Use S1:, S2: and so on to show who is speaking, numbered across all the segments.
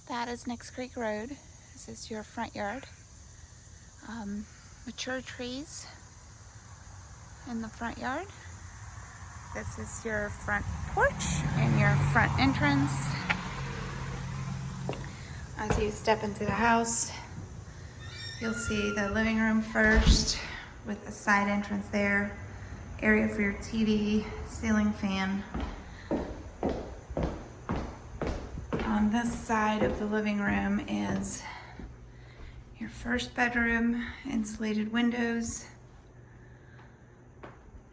S1: That is Nix Creek Road. This is your front yard. Mature trees in the front yard. This is your front porch and your front entrance. As you step into the house, you'll see the living room first with a side entrance there, area for your TV, ceiling fan. On this side of the living room is your first bedroom, insulated windows.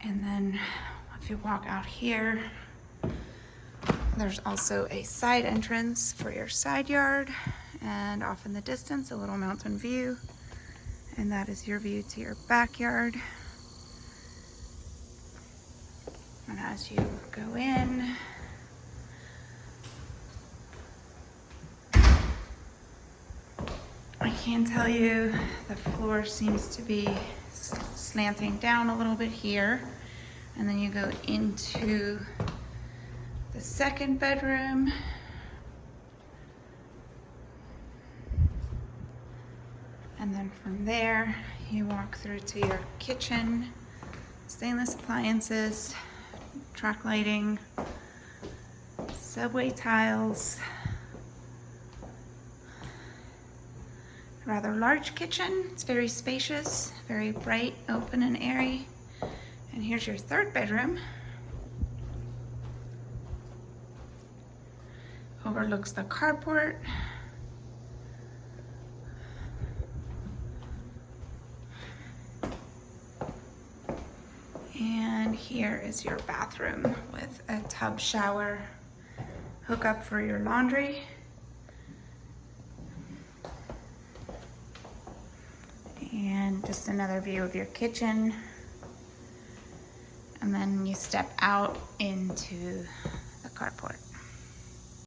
S1: And then if you walk out here, there's also a side entrance for your side yard, and off in the distance, a little mountain view. And that is your view to your backyard. And as you go in, I can tell you the floor seems to be slanting down a little bit here. And then you go into the second bedroom. And then from there, you walk through to your kitchen, stainless appliances, track lighting, subway tiles. Rather large kitchen. It's very spacious, very bright, open and airy. And here's your third bedroom. Overlooks the carport. And here is your bathroom with a tub shower, hookup for your laundry. And just another view of your kitchen. And then you step out into the carport.